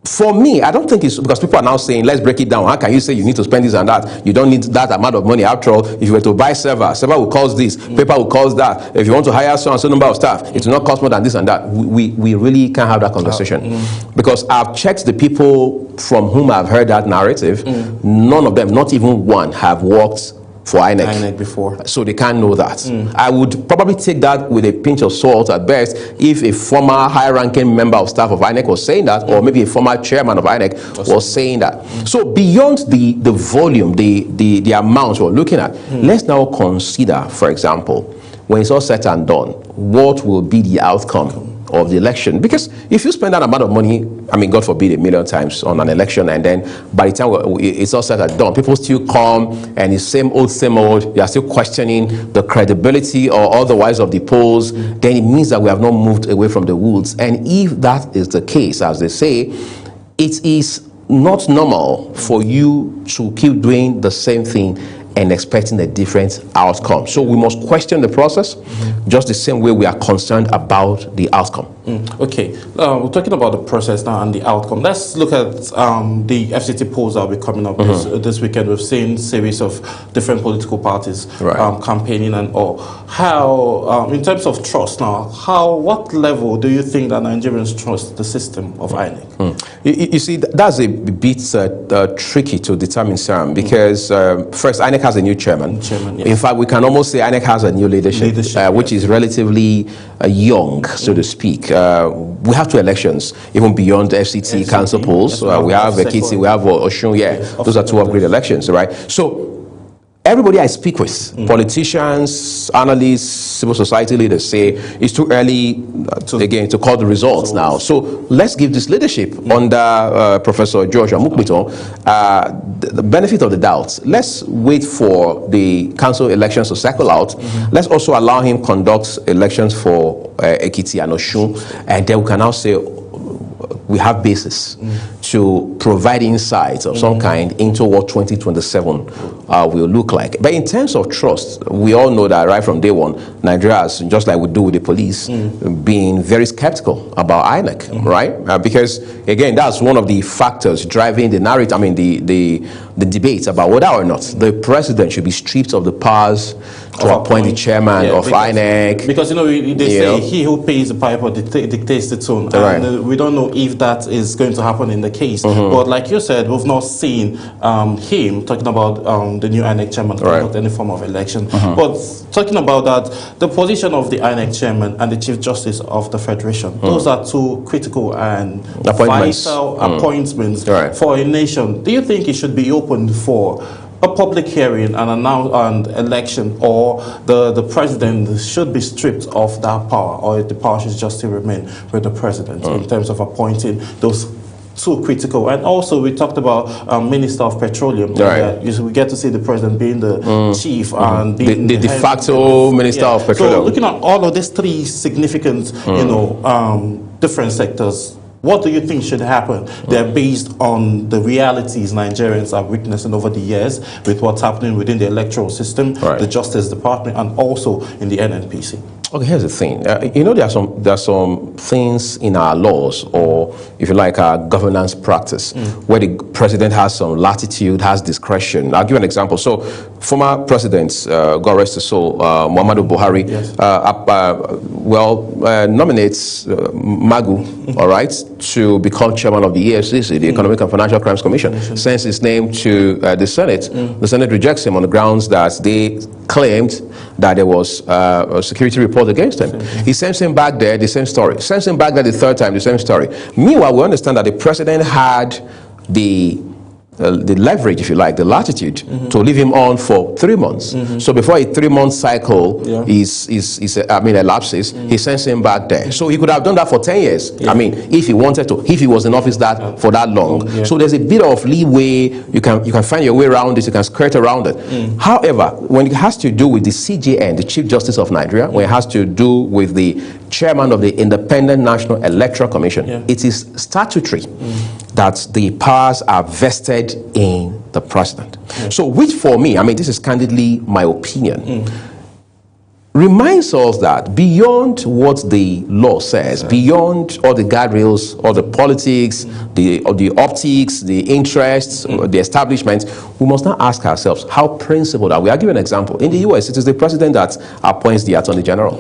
for me, I don't think it's because people are now saying, let's break it down. How can you say you need to spend this and that? You don't need that amount of money. After all, if you were to buy server will cost this, paper will cost that. If you want to hire so and so number of staff, it will not cost more than this and that. We really can't have that conversation. Because I've checked the people from whom I've heard that narrative. None of them, not even one, have worked for INEC before. So they can't know that. I would probably take that with a pinch of salt at best if a former high-ranking member of staff of INEC was saying that, or maybe a former chairman of INEC was saying that. So beyond the volume, the amount we're looking at, let's now consider, for example, when it's all said and done, what will be the outcome of the election? Because if you spend that amount of money, I mean, God forbid, 1 million times on an election, and then by the time it's all said and done, people still come and it's same old, they are still questioning the credibility or otherwise of the polls, then it means that we have not moved away from the woods. And if that is the case, as they say, it is not normal for you to keep doing the same thing and expecting a different outcome. So we must question the process just the same way we are concerned about the outcome.
Okay, we're talking about the process now and the outcome. Let's look at the FCT polls that will be coming up this weekend. We've seen series of different political parties campaigning and all. How, in terms of trust now, what level do you think that Nigerians trust the system of INEC?
You see, that's a bit tricky to determine, Sam, because first, INEC has a new chairman. In fact, we can almost say INEC has a new leadership which is relatively young, so to speak. We have 2 elections, even beyond the FCT council polls. We have Ekiti, we have Oshun, those are 2 upgrade elections, right? So everybody I speak with, politicians, analysts, civil society leaders, say it's too early to call the results now. So let's give this leadership under Professor George Amukbito the benefit of the doubt. Let's wait for the council elections to cycle out. Let's also allow him conduct elections for Ekiti and Oshun, and then we can now say we have basis to provide insights of some kind into what 2027 will look like. But in terms of trust, we all know that right from day one, Nigeria has, just like we do with the police, being very skeptical about INEC, right? Because again, that's one of the factors driving the narrative, I mean the debate about whether or not the president should be stripped of the powers to appoint the chairman of INEC.
Because, they say he who pays the piper dictates the tone. And we don't know if that is going to happen in the case. But like you said, we've not seen him talking about the new INEC chairman conduct any form of election. But talking about that, the position of the INEC chairman and the Chief Justice of the Federation, those are two critical and vital appointments for a nation. Do you think it should be open for a public hearing and election, or the president should be stripped of that power, or the power should just still remain with the president in terms of appointing those two critical? And also we talked about Minister of Petroleum. We get to see the president being the chief and being
the de facto Minister of Petroleum.
So looking at all of these three significant different sectors, what do you think should happen? They're based on the realities Nigerians are witnessing over the years with what's happening within the electoral system, the Justice Department, and also in the NNPC.
Okay, here's the thing. There are some things in our laws, or if you like, our governance practice, where the president has some latitude, has discretion. I'll give you an example. So, former president, God rest his soul, Muhammadu Buhari, nominates Magu, all right, to become chairman of the EFCC, the Economic and Financial Crimes Commission. Sends his name to the Senate. The Senate rejects him on the grounds that they claimed that there was a security report against him. He sends him back there, the same story. Sends him back there the third time, the same story. Meanwhile, we understand that the president had the leverage, if you like, the latitude to leave him on for 3 months. So before a 3-month cycle elapses, he sends him back there. So he could have done that for 10 years. I mean, if he wanted to, if he was in office for that long. So there's a bit of leeway. You can find your way around it. You can skirt around it. However, when it has to do with the CJN, the Chief Justice of Nigeria, when it has to do with the chairman of the Independent National Electoral Commission, it is statutory that the powers are vested in the president. So which for me, I mean, this is candidly my opinion, reminds us that beyond what the law says, beyond all the guardrails, all the politics, the optics, the interests, the establishment, we must now ask ourselves, how principled are we? I'll give you an example. In the US, it is the president that appoints the Attorney General.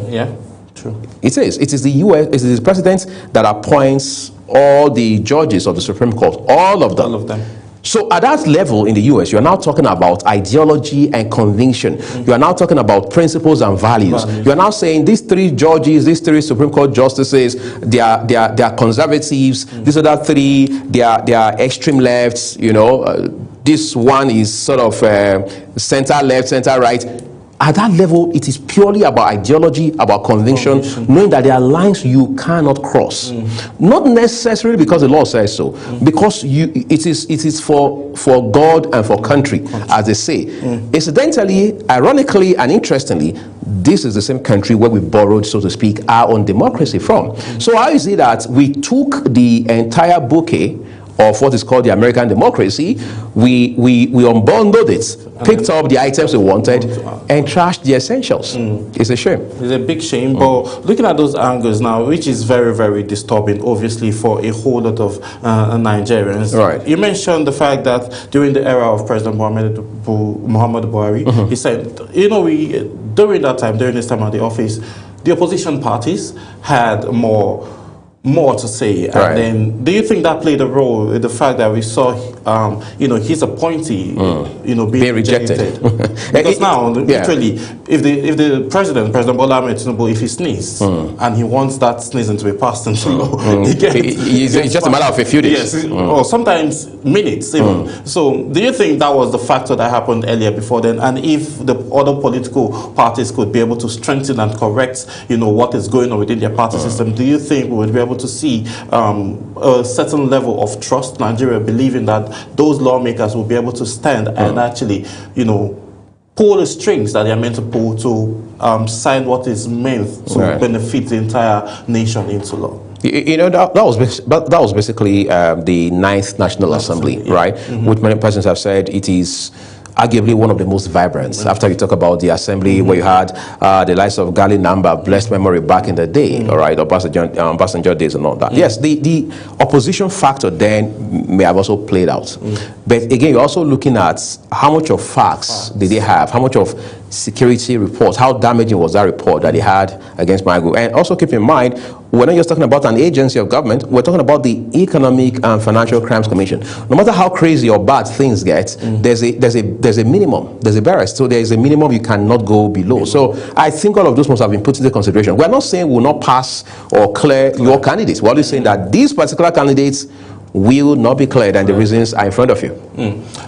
True.
It is the US, it is the president that appoints all the judges of the Supreme Court, all of them. So at that level in the US, you are now talking about ideology and conviction. You are now talking about principles and values. You are now saying these 3 judges, these 3 Supreme Court justices, they are conservatives. These other 3, they are extreme lefts. This one is sort of center left, center right. At that level, it is purely about ideology, about conviction, knowing that there are lines you cannot cross. Not necessarily because the law says so, because it is for God and for country, as they say. Incidentally, ironically, and interestingly, this is the same country where we borrowed, so to speak, our own democracy from. So how is it that we took the entire bouquet of what is called the American democracy, we unbundled it, picked up the items we wanted, and trashed the essentials? It's a shame.
It's a big shame, but looking at those angles now, which is very, very disturbing, obviously, for a whole lot of Nigerians. You mentioned the fact that during the era of President Muhammadu Buhari, he said, during this time at the office, the opposition parties had more more to say.
Right.
And then, do you think that played a role in the fact that we saw, his appointee, being rejected? Because now, literally, if the President Bola Ahmed Tinubu, if he sneezes and he wants that sneezing to be passed into law,
it's just a matter of a few days.
Yes, or sometimes minutes even. So, do you think that was the factor that happened earlier before then? And if the other political parties could be able to strengthen and correct, what is going on within their party system, do you think we would be able to see a certain level of trust in Nigeria, believing that those lawmakers will be able to stand and actually, pull the strings that they are meant to pull to sign what is meant to benefit the entire nation into law?
That was basically the 9th National Assembly, right? Which many persons have said it is arguably one of the most vibrant. After you talk about the assembly where you had the likes of Gali Namba, blessed memory back in the day, all right, Obasanjo days and all that. Yes, the opposition factor then may have also played out. But again, you're also looking at how much of facts did they have, how much of security reports, how damaging was that report that they had against Magu. And also keep in mind, we're not just talking about an agency of government, we're talking about the Economic and Financial Crimes Commission. No matter how crazy or bad things get, there's a minimum, there's a barrier. So there is a minimum you cannot go below. So I think all of those must have been put into consideration. We're not saying we'll not pass or clear your candidates. We're only saying that these particular candidates will not be cleared, and the reasons are in front of you.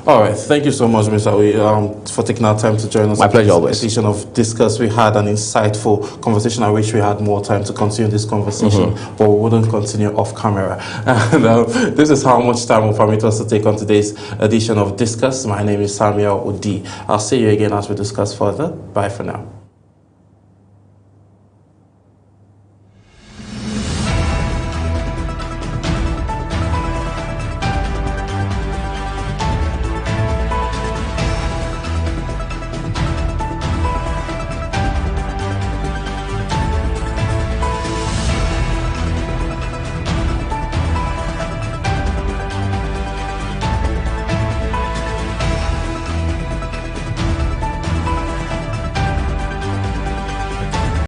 All right. Thank you so much, Mr. Oye, for taking our time to join us.
My pleasure, always.
Edition of Discuss. We had an insightful conversation. I wish we had more time to continue this conversation, but we wouldn't continue off camera. And this is how much time will permit us to take on today's edition of Discuss. My name is Samuel Odi. I'll see you again as we discuss further. Bye for now.